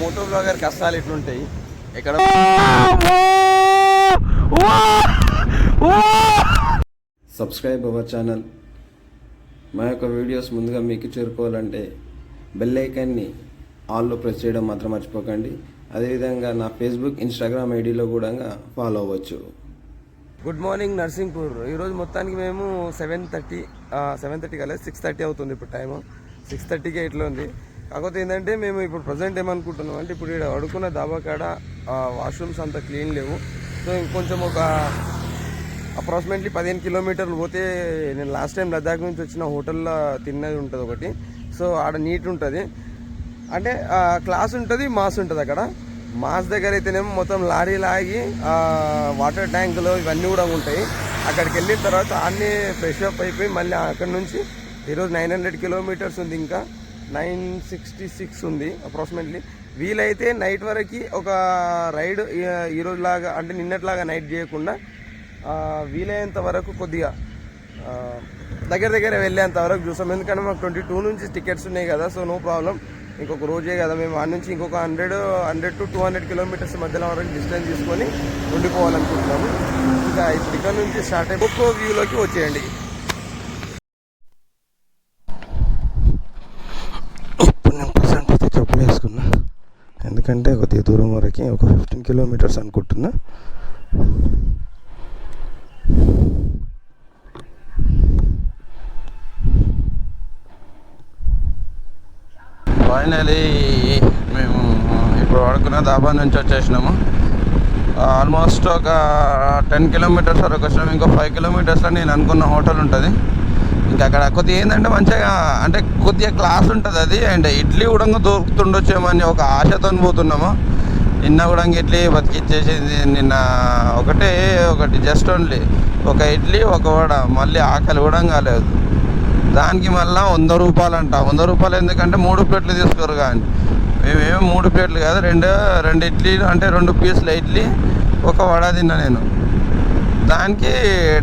Moto blogger కష్టాలు ఎట్లుంటాయి ఎక్కడ. Subscribe our channel. మా యొక్క వీడియోస్ ముందుగా మీకు చేరుకోవాలంటే బెల్ ఐకాన్ని ఆల్లో ప్రెస్ చేయడం మాత్రం మర్చిపోకండి. అదేవిధంగా నా ఫేస్బుక్, ఇన్స్టాగ్రామ్ ఐడిలో కూడా ఫాలో అవ్వచ్చు. Good morning Narsinghpur. ఈరోజు మొత్తానికి మేము 7:30 కాలేదు, 6:30 అవుతుంది ఇప్పుడు టైము. 6:30కే ఇట్లా ఉంది. కాకపోతే ఏంటంటే మేము ఇప్పుడు ప్రజెంట్ ఏమనుకుంటున్నాం అంటే ఇప్పుడు ఇక్కడ అడుకున్న దాబా కాడ వాష్రూమ్స్ అంత క్లీన్ లేవు. సో ఇంకొంచెం ఒక అప్రాక్సిమేట్లీ 15 కిలోమీటర్లు పోతే నేను లాస్ట్ టైం లద్దాఖ్ నుంచి వచ్చిన హోటల్లో తిన్నది ఉంటుంది ఒకటి. సో ఆడ నీట్ ఉంటుంది, అంటే క్లాస్ ఉంటుంది, మాస్ ఉంటుంది. అక్కడ మాస్ దగ్గర అయితేనేమో మొత్తం లారీ లాగి వాటర్ ట్యాంకులు ఇవన్నీ కూడా ఉంటాయి. అక్కడికి వెళ్ళిన తర్వాత అన్నీ ఫ్రెష్ అప్ అయిపోయి మళ్ళీ అక్కడ నుంచి ఈరోజు 900 కిలోమీటర్స్ ఉంది, ఇంకా 966 ఉంది అప్రాక్సిమేట్లీ. వీలైతే నైట్ వరకు ఒక రైడ్ ఈరోజు లాగా అంటే నిన్నట్లాగా నైట్ చేయకుండా వీలైనంత వరకు కొద్దిగా దగ్గర వెళ్ళేంత వరకు చూస్తాం. ఎందుకంటే మాకు 22 నుంచి టికెట్స్ ఉన్నాయి కదా. సో నో ప్రాబ్లం, ఇంకొక రోజే కదా. మేము ఆ నుంచి ఇంకొక 100 to 200 కిలోమీటర్స్ మధ్యలో వరకు డిస్టెన్స్ తీసుకొని ఉండిపోవాలనుకుంటున్నాము. ఇంకా ఇప్పుడు ఇక్కడ నుంచి స్టార్ట్ అయ్యి ఒక్కో వ్యూలోకి వచ్చేయండి. ఇప్పుడు నేను ప్రజెంట్ అయితే చెప్పులు వేసుకున్నా, ఎందుకంటే కొద్దిగా దూరం వరకు ఒక 15 కిలోమీటర్స్ అనుకుంటున్నా. ఫైనలీ మేము ఇప్పుడు వాడుకున్న దాబా నుంచి వచ్చేసినాము. ఆల్మోస్ట్ ఒక 10 కిలోమీటర్స్ వరకు వచ్చినాము. ఇంకో 5 కిలోమీటర్స్లో నేను అనుకున్న హోటల్ ఉంటుంది. ఇంకా అక్కడ కొద్దిగా ఏంటంటే మంచిగా అంటే కొద్దిగా క్లాస్ ఉంటుంది అది. అండ్ ఇడ్లీ కూడా దొరుకుతుండొచ్చేమని ఒక ఆశతో పోతున్నాము. నిన్న కూడా ఇడ్లీ బతికిచ్చేసింది. నిన్న ఒకటి జస్ట్ ఓన్లీ ఒక ఇడ్లీ ఒక వడ, మళ్ళీ ఆకలి కూడా కాలేదు. దానికి మళ్ళీ 100 రూపాయలు అంట. 100 రూపాయలు ఎందుకంటే 3 ప్లేట్లు తీసుకోరు. కానీ మేమేమో 3 ప్లేట్లు కాదు, రెండు ఇడ్లీ అంటే 2 పీసుల ఇడ్లీ ఒక వడ తిన్నా నేను. దానికి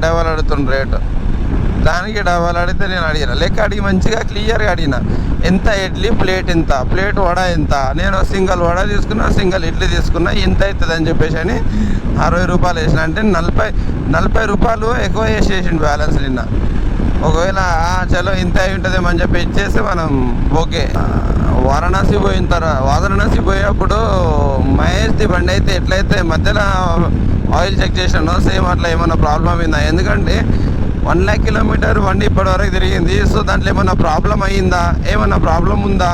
డబల్ అడుగుతుండ్రు రేటు. దానికి డబల్ అడిగితే నేను అడిగిన లెక్క అడిగి మంచిగా క్లియర్గా అడిగిన ఎంత ఇడ్లీ ప్లేట్ ఎంత, ప్లేట్ వడ ఎంత. నేను సింగిల్ వడ తీసుకున్నా, సింగిల్ ఇడ్లీ తీసుకున్నా, ఇంత అవుతుంది అని చెప్పేసి అని 60 రూపాయలు వేసిన. అంటే 40 రూపాయలు ఎక్కువ వేసేసిండు బ్యాలెన్స్ నిన్న. ఒకవేళ చలో ఇంత అయి ఉంటుందేమో అని చెప్పి ఇచ్చేస్తే మనం ఓకే. వారణాసి పోయేప్పుడు మహేష్ది బండి అయితే ఎట్లయితే మధ్యలో ఆయిల్ చెక్ చేసానో సేమ్ అట్లా ఏమన్నా ప్రాబ్లం అయిందా. ఎందుకంటే 1 lakh కిలోమీటర్ బండి ఇప్పటివరకు తిరిగింది. సో దాంట్లో ఏమన్నా ప్రాబ్లం అయ్యిందా, ఏమన్నా ప్రాబ్లం ఉందా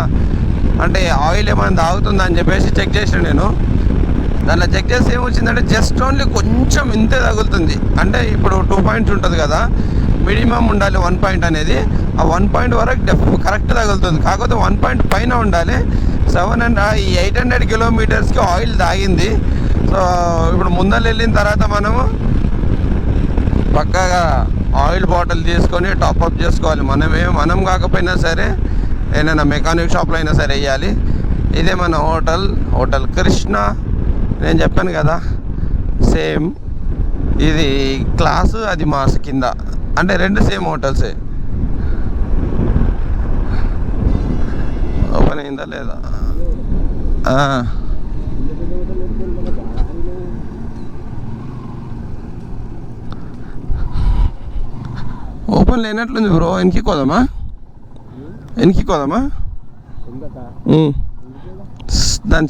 అంటే ఆయిల్ ఏమైనా తాగుతుందా అని చెప్పేసి చెక్ చేసాను నేను. దాంట్లో చెక్ చేస్తే ఏమొచ్చిందంటే జస్ట్ ఓన్లీ కొంచెం ఇంతే తగులుతుంది. అంటే ఇప్పుడు 2 points ఉంటుంది కదా, మినిమం ఉండాలి 1 point అనేది. ఆ 1 point వరకు కరెక్ట్ తగులుతుంది. కాకపోతే 1 point పైన ఉండాలి. 800 కిలోమీటర్స్కి ఆయిల్ తాగింది. సో ఇప్పుడు ముందర వెళ్ళిన తర్వాత మనము పక్కాగా ఆయిల్ బాటిల్ తీసుకొని టాప్అప్ చేసుకోవాలి. మనం కాకపోయినా సరే ఏదైనా మెకానిక్ షాప్లో అయినా సరే వేయాలి. ఇదే మన హోటల్ కృష్ణ. నేను చెప్పాను కదా సేమ్ ఇది క్లాసు, అది మాస్ కింద, అంటే 2 సేమ్ హోటల్సే. ఓపెన్ అయిందా లేదా? ఓపెన్ లేనట్లుంది బ్రో. వెనక్కి కోదామా? దాని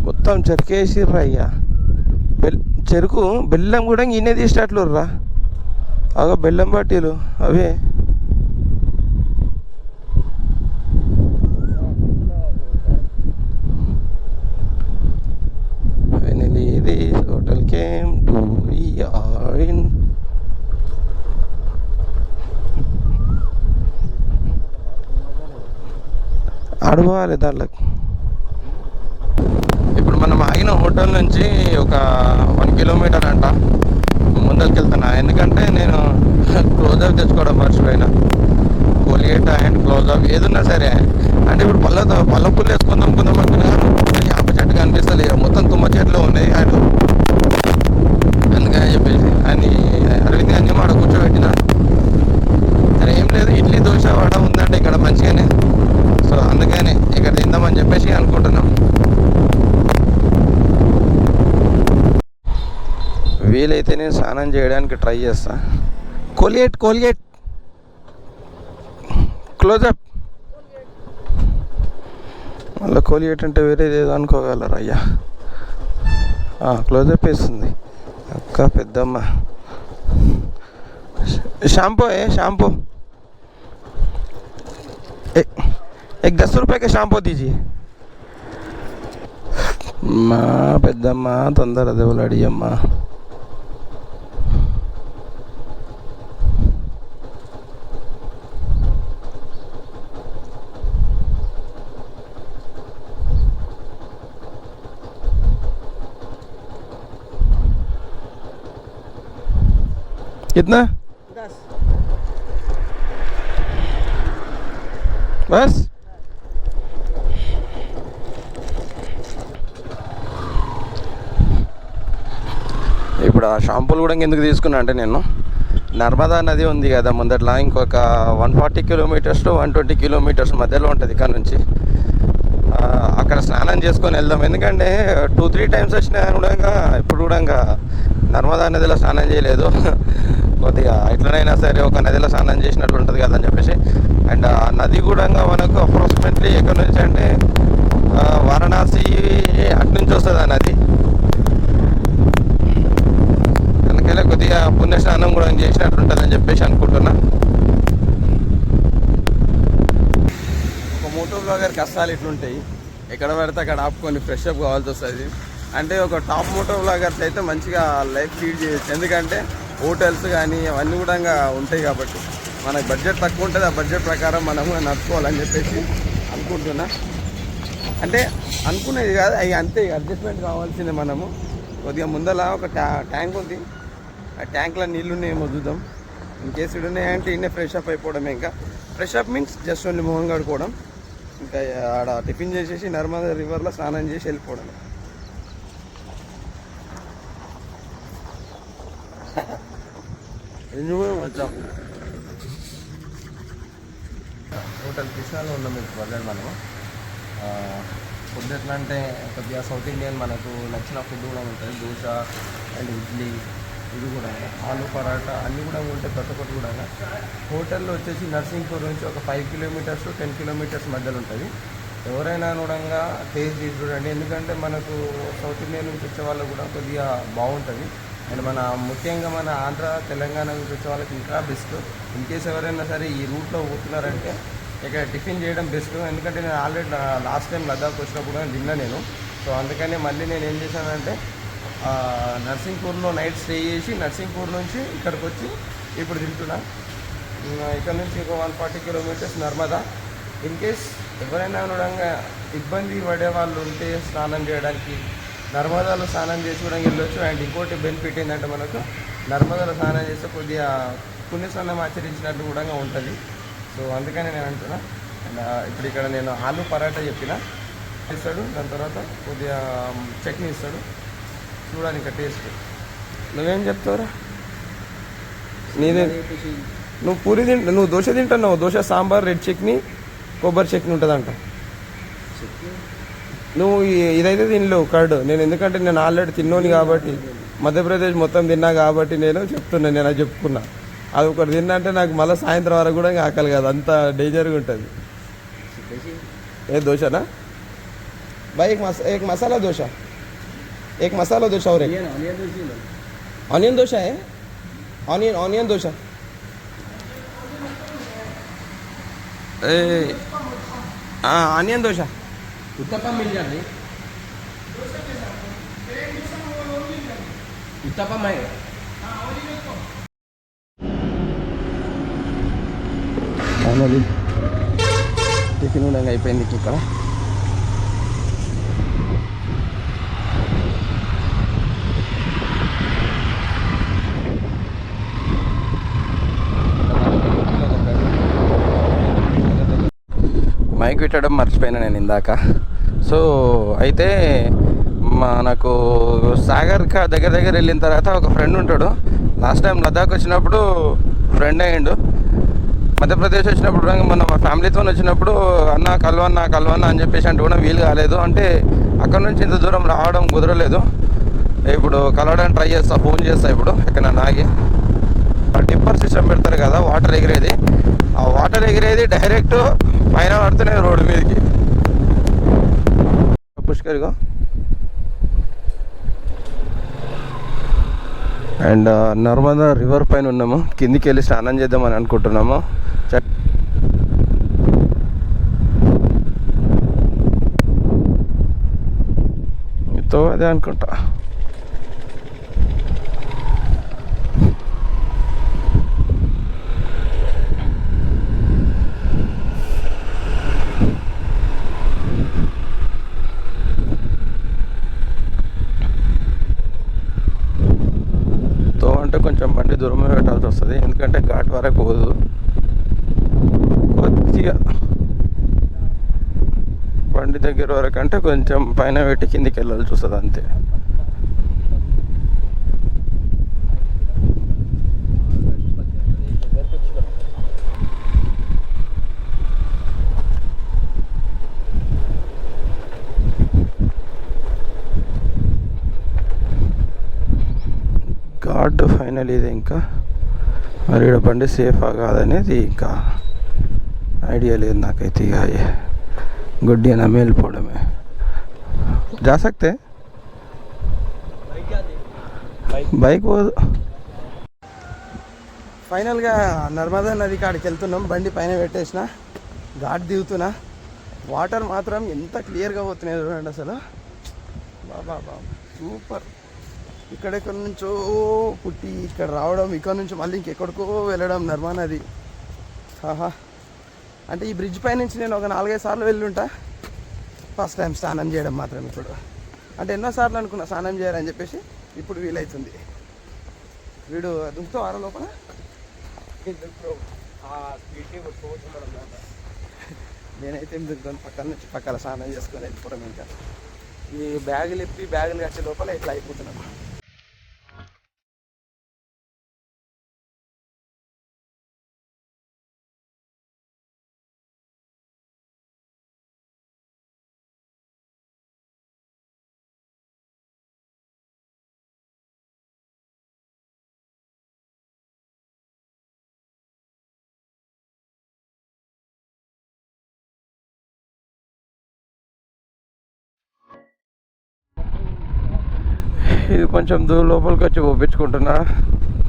మొత్తం చెరుకేసిర్రా అయ్యా. చెరుకు బెల్లం కూడా ఈయనే తీసేటట్లు రా. అగో బెల్లం బాటీలు అవే. Finally this hotel came to we are in. అడవాలి దాంట్లోకి. ఇప్పుడు మనం ఆగిన హోటల్ నుంచి ఒక 1 కిలోమీటర్ అంట ముందరికి వెళ్తున్నా. ఎందుకంటే నేను క్లోజప్ తెచ్చుకోవడం మర్చిపోయినా. కోల్గేట్ అండ్ క్లోజప్ ఏదున్నా సరే. అంటే ఇప్పుడు పళ్ళ పుల్లు వేసుకుందాం అనుకున్నా, యాప చెట్టు కనిపిస్తలేదు, మొత్తం తుమ్మ చెట్లు ఉన్నాయి. అండ్ వీలైతే నేను స్నానం చేయడానికి ట్రై చేస్తా. Colgate closeup. మళ్ళీ కోల్గేట్ అంటే వేరేది ఏదో అనుకోగలరు అయ్యా. క్లోజప్ వేస్తుంది అక్క పెద్దమ్మ. షాంపూ షాంపూ एक 10 रुपये का షాంపూ दीजिए. మా పెద్దమ్మ తొందర దేవులాడి అమ్మ. कितना 10 बस. ఇప్పుడు ఆ షాంపూలు కూడా ఎందుకు తీసుకున్నా అంటే, నేను నర్మదా నది ఉంది కదా ముందట్లా, ఇంకొక 140 కిలోమీటర్స్ టు 120 కిలోమీటర్స్ మధ్యలో ఉంటుంది ఇక్కడ నుంచి. అక్కడ స్నానం చేసుకొని వెళ్దాం. ఎందుకంటే 2-3 టైమ్స్ వచ్చినా కూడా ఇప్పుడు కూడా నర్మదా నదిలో స్నానం చేయలేదు. కొద్దిగా ఎట్లనైనా సరే ఒక నదిలో స్నానం చేసినట్టు ఉంటుంది కదా అని చెప్పేసి. అండ్ ఆ నది కూడా మనకు అప్రాక్సిమేట్లీ ఎక్కడి నుంచి అంటే వారణాసి అటు నుంచి వస్తుంది ఆ నది. అందుకనే కొద్దిగా పుణ్యస్నానం కూడా చేసినట్టు ఉంటుంది అని చెప్పేసి అనుకుంటున్నా. ఒక మోటో బ్లాగర్ కష్టాలు ఇట్లుంటాయి, ఎక్కడ పడితే అక్కడ ఆపుకొని ఫ్రెష్ అప్ కావాల్సి వస్తుంది. అంటే ఒక టాప్ మోటో బ్లాగర్స్ అయితే మంచిగా లైఫ్ లీడ్ చేయొచ్చు. ఎందుకంటే హోటల్స్ కానీ అవన్నీ కూడా ఉంటాయి కాబట్టి మనకు బడ్జెట్ తక్కువ ఉంటుంది. ఆ బడ్జెట్ ప్రకారం మనము నడుచుకోవాలని చెప్పేసి అనుకుంటున్నా. అంటే అనుకునేది కాదు, అవి అంతే అడ్జస్ట్మెంట్ కావాల్సిందే. మనము కొద్దిగా ముందల ఒక ట్యాంక్ ఉంది, ఆ ట్యాంక్లో నీళ్ళు ఉన్నాయేమో చూద్దాం. ఇన్ కేసు ఇవి ఉన్నాయంటే ఇన్నే ఫ్రెష్ అప్ అయిపోవడమే. ఇంకా fresh up means just only మొహం కడుకోవడం, ఇంకా ఆడ టిఫిన్ చేసేసి నర్మదా రివర్లో స్నానం చేసి వెళ్ళిపోవడం. హోటల్ కృష్ణాలో ఉన్నాం మీకు వెళ్ళాలి మనము. ఫుడ్ ఎట్లా అంటే కొద్దిగా సౌత్ ఇండియన్ మనకు నచ్చిన ఫుడ్ కూడా ఉంటుంది. దోశ అండ్ ఇడ్లీ, ఇది కూడా ఆలు పరాటా అన్నీ కూడా ఉంటాయి. ప్రతి ఒక్కటి కూడా హోటల్లో వచ్చేసి నర్సింగ్పూర్ నుంచి ఒక 5 కిలోమీటర్స్ 10 కిలోమీటర్స్ మధ్యలో ఉంటుంది. ఎవరైనా కూడా టేస్ట్ చేసి చూడండి. ఎందుకంటే మనకు సౌత్ ఇండియా నుంచి వచ్చే వాళ్ళకు కూడా కొద్దిగా బాగుంటుంది. అండ్ మన ముఖ్యంగా మన ఆంధ్ర తెలంగాణ నుంచి వచ్చే వాళ్ళకి ఇంకా బెస్ట్. ఇన్ కేసు ఎవరైనా సరే ఈ రూట్లో పోతున్నారంటే ఇక్కడ టిఫిన్ చేయడం బెస్ట్. ఎందుకంటే నేను ఆల్రెడీ లాస్ట్ టైం లదాఖ్ వచ్చినప్పుడు తిన్నా నేను. సో అందుకనే మళ్ళీ నేను ఏం చేశానంటే నర్సింగ్పూర్లో నైట్ స్టే చేసి నర్సింగ్పూర్ నుంచి ఇక్కడికి వచ్చి ఇప్పుడు తింటున్నా. ఇక్కడ నుంచి ఒక 140 కిలోమీటర్స్ నర్మదా. ఇన్ కేస్ ఎవరైనా అనడంగా ఇబ్బంది పడే వాళ్ళు ఉంటే స్నానం చేయడానికి నర్మదాలో స్నానం చేసుకోవడానికి వెళ్ళొచ్చు. అండ్ ఇంకోటి బెనిఫిట్ ఏంటంటే మనకు నర్మదాలో స్నానం చేస్తే కొద్దిగా పుణ్యస్నానం ఆచరించినట్టు కూడా ఉంటుంది. సో అందుకని నేను అంటున్నా. అండ్ ఇప్పుడు ఇక్కడ నేను ఆలు పరాటా చెప్పిన ఇస్తాడు, దాని తర్వాత కొద్దిగా చట్నీ ఇస్తాడు. చూడాలి ఇంకా టేస్ట్. నువ్వేం చెప్తావురా? నీదే నువ్వు పూరి నువ్వు దోశ తింటున్నావు. దోశ సాంబార్, రెడ్ చట్నీ, కొబ్బరి చట్నీ ఉంటుందంట. నువ్వు ఇదైతే తినలేవు కర్డ్. నేను ఎందుకంటే నేను ఆల్రెడీ తిన్నోని కాబట్టి, మధ్యప్రదేశ్ మొత్తం తిన్నా కాబట్టి నేను చెప్తున్నా. నేను అది చెప్పుకున్నా. అది ఒకటి తిన్నా అంటే నాకు మళ్ళీ సాయంత్రం వరకు కూడా ఇంకా ఆకలి కాదు, అంత డేంజర్గా ఉంటుంది. ఏ దోశనా भाई? एक मसाला डोसा, एक मसाला डोसा और एक ऑनियन डोसा है. ऑनियन डोसा. ऑनियन डोसा उत्तपम मिल जाए. उत्तपम है. టిఫిన్ కూడా అయిపోయింది ఇక్కడ. మైక్ పెట్టడం మర్చిపోయినా నేను ఇందాక. సో అయితే మనకు సాగర్ దగ్గర వెళ్ళిన తర్వాత ఒక ఫ్రెండ్ ఉంటాడు. లాస్ట్ టైం లదాఖ్ వచ్చినప్పుడు ఫ్రెండ్ అయ్యిండు. మధ్యప్రదేశ్ వచ్చినప్పుడు మన ఫ్యామిలీతో వచ్చినప్పుడు అన్న కలవన్నా అని చెప్పేసి అంటే కూడా వీలు కాలేదు. అంటే అక్కడ నుంచి ఇంత దూరం రావడం కుదరలేదు. ఇప్పుడు ఇప్పుడు కలవడానికి ట్రై చేస్తా, ఫోన్ చేస్తా ఇప్పుడు ఎక్కడన్నా ఆగి. టిప్పర్ సిస్టమ్ పెడతారు కదా వాటర్ ఎగిరేది, ఆ వాటర్ ఎగిరేది డైరెక్ట్ పైన పడుతున్నాయి రోడ్డు మీదకి. పుష్కర్గా అండ్ నర్మదా రివర్ పైన ఉన్నాము, కిందికి వెళ్ళి స్నానం చేద్దామని అనుకుంటున్నాము. మీతో అదే అనుకుంటా. అంటే కొంచెం బండి దూరమే పెట్టాల్సి వస్తుంది, ఎందుకంటే ఘాట్ వరకు పోదు, కొద్దిగా బండి దగ్గర వరకు అంటే కొంచెం పైన పెట్టి కిందికి వెళ్ళాల్సి వస్తుంది అంతే. ఘాట్ ఫైనల్ ఇది. ఇంకా మరి ఇక్కడ బండి సేఫా కాదనేది ఇంకా ఐడియా లేదు నాకైతే. ఇక గుడ్డి నా మేలిపోవడమే. जा सकते బైక్ పోదు. ఫైనల్గా నర్మదా నది కాడికి వెళ్తున్నాం, బండి పైన పెట్టేసిన, ఘాట్ దిగుతున్నా. వాటర్ మాత్రం ఎంత క్లియర్గా పోతున్నాయి చూడండి అసలు, బాబా బాబా సూపర్. ఇక్కడెక్కడి నుంచో పుట్టి ఇక్కడ రావడం, ఇక్కడ నుంచి మళ్ళీ ఇంకెక్కడికో వెళ్ళడం నర్మదా నది. ఆహా, అంటే ఈ బ్రిడ్జ్ పై నుంచి నేను ఒక 4-5 సార్లు వెళ్ళుంటా. ఫస్ట్ టైం స్నానం చేయడం మాత్రం ఇప్పుడు. అంటే ఎన్నోసార్లు అనుకున్నా స్నానం చేయాలని చెప్పేసి, ఇప్పుడు వీలవుతుంది. వీడు దుంకుతో వార లోపల నేనైతే ఏం దిగుతాను, పక్కన నుంచి పక్కన స్నానం చేసుకొని వెళ్ళిపోవడం. ఇంకా ఈ బ్యాగులు ఎప్పి బ్యాగులు కట్టే లోపల ఇట్లా అయిపోతున్నాం. ఇది కొంచెం దూరం లోపలికి వచ్చి ఒప్పించుకుంటున్నా.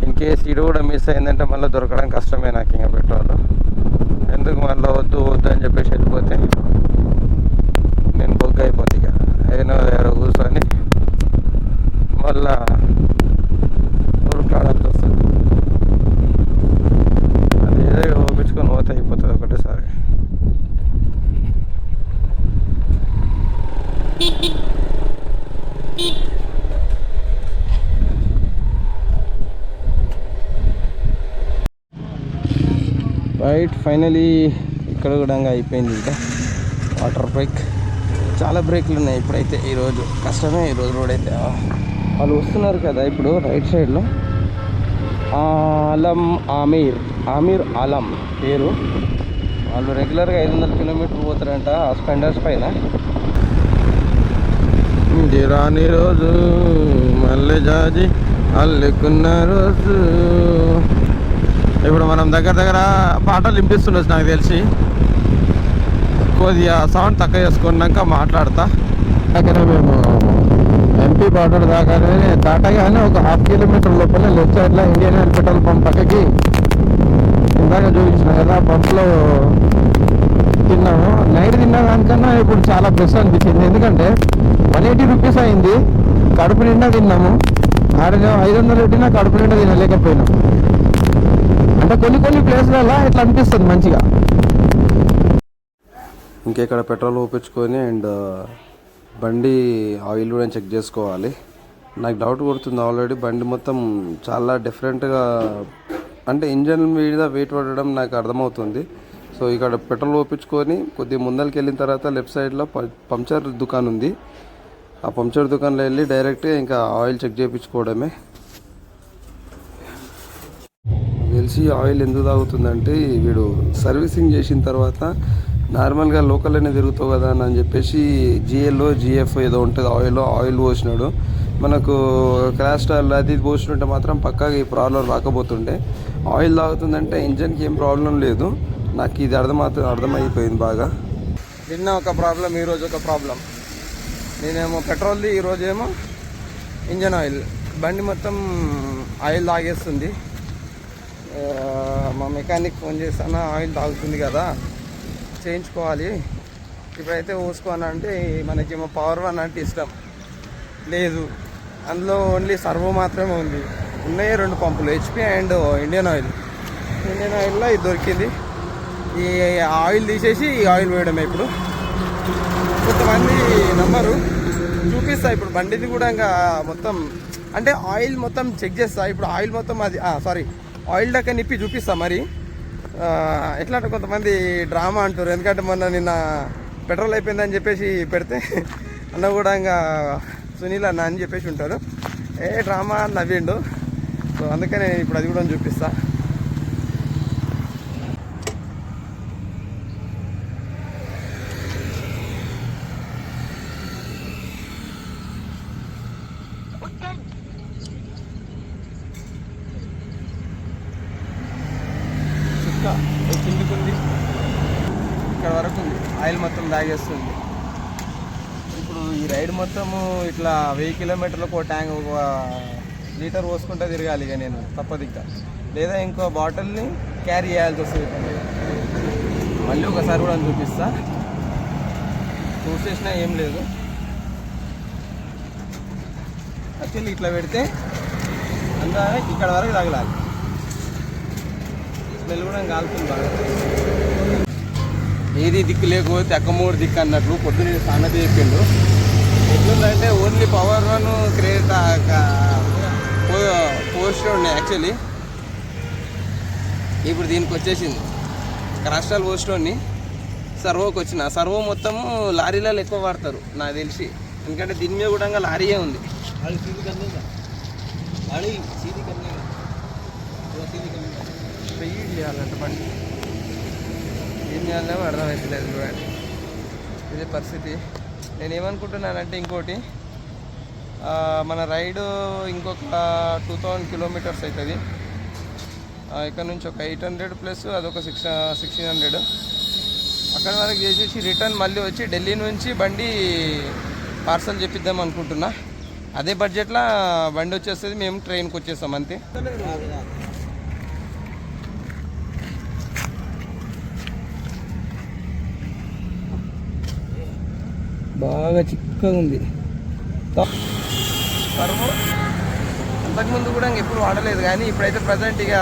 ఇన్ కేస్ ఇది కూడా మిస్ అయిందంటే మళ్ళీ దొరకడం కష్టమే నాకు. ఇంకా పెట్రోల్ ఎందుకు మళ్ళీ వద్దు వద్దు అని చెప్పేసి వెళ్ళిపోతే నేను బొగ్గ అయిపోతుంది. ఇక అయినా కూర్చొని మళ్ళా ఉరుకులాడాల్సి వస్తుంది. అది ఏదో ఒప్పించుకొని పోతే అయిపోతుంది ఒకటేసారి. రైట్, ఫైనలీ ఇక్కడ కూడా అయిపోయింది. ఇంకా వాటర్ బ్రేక్, చాలా బ్రేక్లు ఉన్నాయి ఇప్పుడైతే. ఈరోజు కష్టమే, ఈరోజు రోడ్ అయితే. వాళ్ళు వస్తున్నారు కదా ఇప్పుడు రైట్ సైడ్లో, ఆమీర్ ఆలం పేరు. వాళ్ళు రెగ్యులర్గా 500 కిలోమీటర్లు పోతారంట ఆ స్పెండర్స్ పైన. రాని రోజు మళ్ళీ జాజి అల్లుకున్న రోజు. ఇప్పుడు మనం దగ్గర పాటలు వినిపిస్తుండొచ్చు నాకు తెలిసి. కొద్దిగా సౌండ్ తక్కువ చేసుకున్నాక మాట్లాడతా. అక్కడ మేము ఎంపీ బార్డర్ దాటగానే ఒక 1/2 కిలోమీటర్ లోపల లెఫ్ట్ సైడ్లో ఇండియన్ ఆయిల్ పెట్రోల్ పంప్ పక్కకి ఇందాక చూపించిన కదా పంప్లో తిన్నాము. నైట్ తిన్నా దానికన్నా ఇప్పుడు చాలా బెస్ట్ అనిపించింది, ఎందుకంటే 180 రూపీస్ అయింది. కడుపు నిండా తిన్నాము. 500 పెట్టినా కడుపు నిండా తినలేకపోయినాం. అంటే కొన్ని ప్లేస్లలో ఇట్లా అనిపిస్తుంది మంచిగా. ఇంకెక్కడ పెట్రోల్ ఊపించుకొని అండ్ బండి ఆయిల్ కూడా చెక్ చేసుకోవాలి. నాకు డౌట్ కొడుతుంది ఆల్రెడీ, బండి మొత్తం చాలా డిఫరెంట్గా, అంటే ఇంజన్ మీద వెయిట్ పడడం నాకు అర్థమవుతుంది. సో ఇక్కడ పెట్రోల్ ఊపించుకొని కొద్దిగా ముందరికి వెళ్ళిన తర్వాత లెఫ్ట్ సైడ్లో పంక్చర్ దుకాణం ఉంది. ఆ పంక్చర్ దుకాణంలో వెళ్ళి డైరెక్ట్గా ఇంకా ఆయిల్ చెక్ చేయించుకోవడమే. తెలిసి ఆయిల్ ఎందుకు తాగుతుందంటే, వీడు సర్వీసింగ్ చేసిన తర్వాత నార్మల్గా లోకల్లోనే తిరుగుతావు కదా అని చెప్పేసి జిఎల్ఓ జిఎఫ్ ఏదో ఉంటుంది ఆయిల్ పోసినాడు. మనకు క్రాస్టాల్ అది ఇది పోస్తుంటే మాత్రం పక్కాగా ఈ ప్రాబ్లం రాకపోతుండే. ఆయిల్ తాగుతుందంటే ఇంజన్కి ఏం ప్రాబ్లం లేదు. నాకు ఇది అర్థమైపోయింది బాగా. నిన్న ఒక ప్రాబ్లం, ఈరోజు ఒక ప్రాబ్లం. నేనేమో పెట్రోల్ది, ఈరోజు ఏమో ఇంజన్ ఆయిల్. బండి మొత్తం ఆయిల్ తాగేస్తుంది. మా మెకానిక్ ఫోన్ చేస్తాను, ఆయిల్ తాగుతుంది కదా చేయించుకోవాలి, ఇప్పుడైతే పోసుకోను అంటే మనకేమో పవర్ వన్ అంటే ఇష్టం లేదు. అందులో ఓన్లీ సర్వో మాత్రమే ఉంది. ఉన్నాయి 2 పంపులు, HP and Indian oil. Indian ఆయిల్లో ఇది దొరికింది. ఈ ఆయిల్ తీసేసి ఈ ఆయిల్ వేయడమే. ఇప్పుడు కొంతమంది నమ్మరు, చూపిస్తా ఇప్పుడు బండిది కూడా. ఇంకా మొత్తం అంటే ఆయిల్ మొత్తం చెక్ చేస్తా. ఇప్పుడు ఆయిల్ మొత్తం అది ఆయిల్ దాకా నిప్పి చూపిస్తా. మరి ఎట్లా అంటే కొంతమంది డ్రామా అంటారు. ఎందుకంటే మొన్న నిన్న పెట్రోల్ అయిపోయిందని చెప్పేసి పెడితే అన్న కూడా ఇంకా సునీల్ అన్న అని చెప్పేసి ఉంటారు. డ్రామా అని నవ్విండు. సో అందుకనే ఇప్పుడు అది కూడా చూపిస్తా. కిందికుంది, ఇక్కడ వరకు ఉంది. ఆయిల్ మొత్తం తాగేస్తుంది. ఇప్పుడు ఈ రైడ్ మొత్తము ఇట్లా 1000 కిలోమీటర్లకు ఒక ట్యాంక్, ఒక లీటర్ పోసుకుంటూ తిరగాలి ఇక నేను, తప్పదిక్క. లేదా ఇంకో బాటిల్ని క్యారీ చేయాల్సి వస్తుంది. మళ్ళీ ఒకసారి కూడా చూపిస్తా. చూసేసినా ఏం లేదు. యాక్చువల్లీ ఇట్లా పెడితే అంతా ఇక్కడ వరకు తగలాలి. స్మెల్ కూడా కాలుతుంది బాగా. ఏది దిక్కు లేకపోతే అక్కమూడు దిక్కు అన్నట్లు పొద్దున్న సామెత చెప్పిండు. ఎట్లుందంటే only power one credit post ఉన్నాయి. యాక్చువల్లీ ఇప్పుడు దీనికి వచ్చేసింది క్రాస్టాల్ పోస్ట్లోని సర్వోకి వచ్చిన. సర్వో మొత్తము లారీలలో ఎక్కువ వాడతారు నాకు తెలిసి, ఎందుకంటే దీని మీద కూడా లారీయే ఉంది. వెయ్యి చేయాలంట బండి, ఏం చేయాలో అర్థమవుతలేదు. చూడండి ఇదే పరిస్థితి. నేనేమనుకుంటున్నానంటే ఇంకోటి, మన రైడు ఇంకొక 2000 కిలోమీటర్స్ అవుతుంది. ఇక్కడ నుంచి ఒక 800 ప్లస్ అదొక 1600 అక్కడ వరకు చేసేసి రిటర్న్ మళ్ళీ వచ్చి ఢిల్లీ నుంచి బండి పార్సల్ చెప్పిద్దాం అనుకుంటున్నా. అదే బడ్జెట్లో బండి వచ్చేస్తుంది, మేము ట్రైన్కి వచ్చేస్తాం అంతే. బాగా చిక్కగా ఉంది. సర్వో అంతకుముందు కూడా ఎప్పుడు వాడలేదు, కానీ ఇప్పుడైతే ప్రజెంట్ ఇక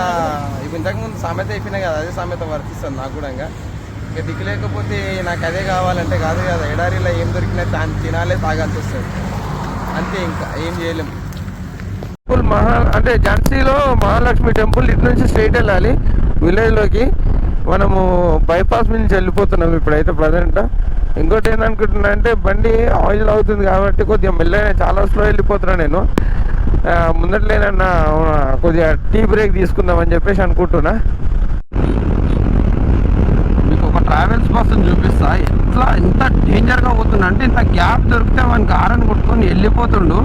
ఇంతకుముందు సామెత అయిపోయినాయి కదా, అదే సామెత వర్తిస్తుంది నాకు కూడా. ఇక దిక్కు లేకపోతే నాకు అదే కావాలంటే కాదు కదా. ఎడారిలో ఏం దొరికినా తినాలే, తాగాల్సి వస్తుంది అంతే, ఇంకా ఏం చేయలేము. టెంపుల్ అంటే ఝాన్సీలో మహాలక్ష్మి టెంపుల్ ఇటు నుంచి స్ట్రైట్ వెళ్ళాలి విలేజ్లోకి. మనము బైపాస్ నుంచి వెళ్ళిపోతున్నాం ఇప్పుడైతే ప్రజెంట్. ఇంకోటి ఏందనుకుంటున్నా అంటే బండి ఆయిల్ అవుతుంది కాబట్టి కొద్దిగా మెల్లగా చాలా స్లో వెళ్ళిపోతున్నా నేను. ముందట్లేనన్నా కొద్దిగా టీ బ్రేక్ తీసుకుందామని చెప్పేసి అనుకుంటున్నా. మీకు ఒక ట్రావెల్స్ బస్సుని చూపిస్తా. ఎంత డేంజర్గా పోతున్నా అంటే, ఇంత గ్యాప్ దొరికితే మనకి హారన్ కొట్టుకొని వెళ్ళిపోతుండు.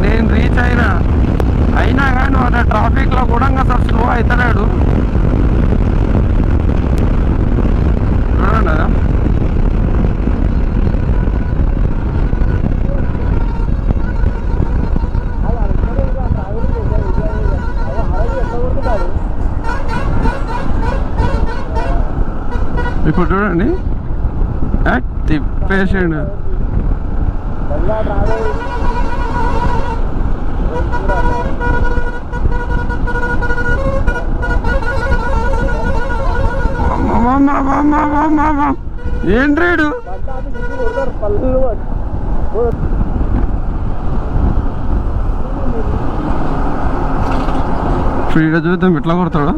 నేను రీచ్ అయినా కానీ మన ట్రాఫిక్లో కూడా అసలు స్లో అవుతున్నాడు. చూడండి ఇప్పుడు, చూడండి తిప్పేసాడు. ఏంట్రాడు ఫ్రీగా చూద్దాం ఎట్లా కొడతాడు.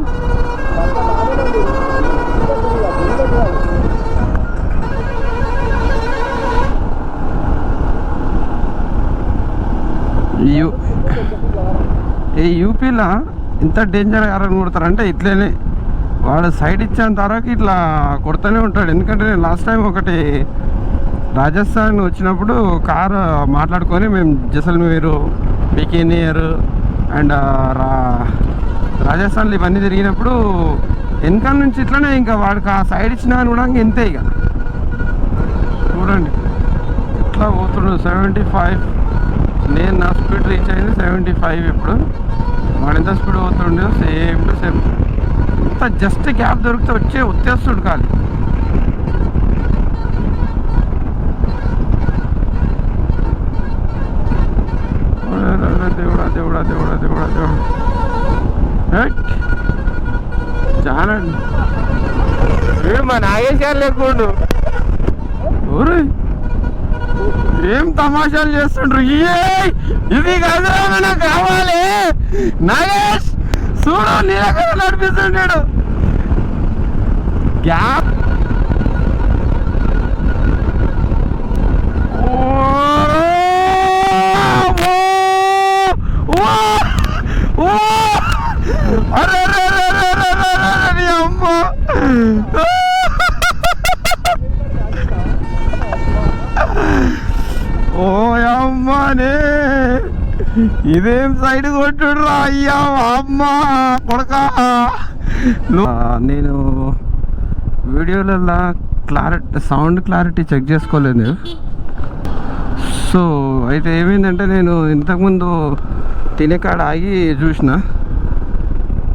ఈ యూపీలో ఇంత డేంజర్ ఎవరని కొడతారంటే ఇట్లనే వాడు సైడ్ ఇచ్చేంత వరకు ఇట్లా కొడుతూనే ఉంటాడు. ఎందుకంటే నేను లాస్ట్ టైం ఒకటి రాజస్థాన్ వచ్చినప్పుడు కారు మాట్లాడుకొని మేము జైసల్మేర్, బికనేర్ అండ్ రాజస్థాన్లో ఇవన్నీ తిరిగినప్పుడు వెనకాల నుంచి ఇట్లనే ఇంకా వాడికి ఆ సైడ్ ఇచ్చినా కూడా ఇంతే. ఇక చూడండి ఇట్లా పోతున్నాడు 75. నేను నా స్పీడ్ రీచ్ అయింది 75. ఇప్పుడు వాడు ఎంత స్పీడ్ పోతుండే సేమ్ టు సేమ్. అంత జస్ట్ గ్యాప్ దొరికితే వచ్చేస్తుడు కాదు. దేవుడా దేవుడా దేవుడా దేవుడా దేవుడా చాలా మా నాగేష్ గారు లేకుండు. ఊరు ఏం తమాషాలు చేస్తుండ్రు. ఇది కాదు నాకు కావాలి. నాగేష్ చూడు నీ దగ్గర నడిపిస్తుంటాడు. గ్యాప్ అమ్మ ఓ అమ్మనే ఇదేం సైడ్ కొట్టుడురా అయ్యా అమ్మ కొడక. నేను వీడియోలలో సౌండ్ క్లారిటీ చెక్ చేసుకోలేదు. సో అయితే ఏమైందంటే నేను ఇంతకుముందు తినేకాడ ఆగి చూసిన.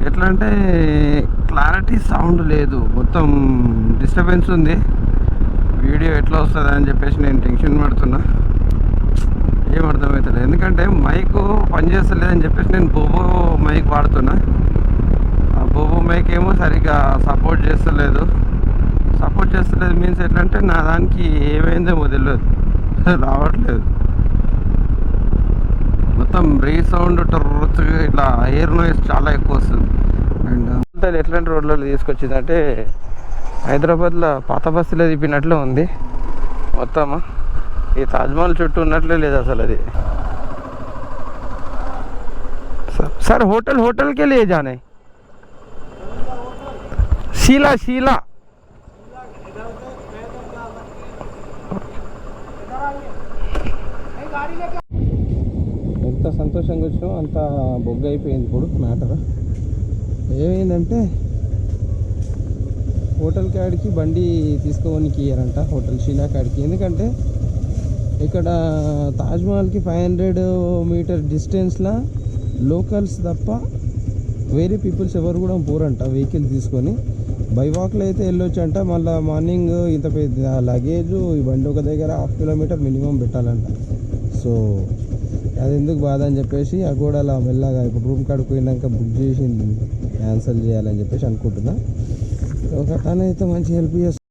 ఎట్లా అంటే క్లారిటీ సౌండ్ లేదు, మొత్తం డిస్టర్బెన్స్ ఉంది. వీడియో ఎట్లా వస్తుంది అని చెప్పేసి నేను టెన్షన్ పడుతున్నా. ఏం అర్థమవుతుంది, ఎందుకంటే మైక్ పనిచేస్తలేదని చెప్పేసి నేను బోబో మైక్ వాడుతున్నా. ఆ బోబో మైక్ ఏమో సరిగ్గా సపోర్ట్ చేస్తలేదు మీన్స్ ఎట్లా అంటే నా దానికి ఏమైందేమో తెలియదు, రావట్లేదు. మొత్తం రీసౌండ్ ఇట్లా ఎయిర్ నాయిస్ చాలా ఎక్కువ వస్తుంది. అండ్ ఎట్లాంటి రోడ్లలో తీసుకొచ్చిందంటే హైదరాబాద్లో పాత బస్సులో తిప్పినట్లే ఉంది మొత్తం. ఈ తాజ్మహల్ చుట్టూ ఉన్నట్లే లేదు అసలు అది. सर होटल के लिए जाने शीला ఎంత సంతోషంగా వచ్చామో అంత బొగ్గ అయిపోయింది. ఇప్పుడు మ్యాటర్ ఏమైందంటే హోటల్ కాడికి బండి తీసుకోవడానికి ఇయ్యారంట, హోటల్ షీలా కాడికి. ఎందుకంటే ఇక్కడ తాజ్మహల్కి 500 మీటర్ డిస్టెన్స్లో లోకల్స్ తప్ప వేరే పీపుల్స్ ఎవరు కూడా పోరంట వెహికల్ తీసుకొని. బై వాక్లో అయితే వెళ్ళొచ్చు అంట. మళ్ళీ మార్నింగ్ ఇంత పెద్ద లగేజ్ ఈ బండి ఒక దగ్గర 1/2 కిలోమీటర్ మినిమం పెట్టాలంట. సో అది ఎందుకు బాధ అని చెప్పేసి ఆ కూడా అలా మెల్లగా ఇప్పుడు రూమ్ కాడికి పోయినాక బుక్ చేసి క్యాన్సిల్ చేయాలని చెప్పేసి అనుకుంటున్నా. ఒక తన అయితే మంచి హెల్ప్ చేస్తుంది.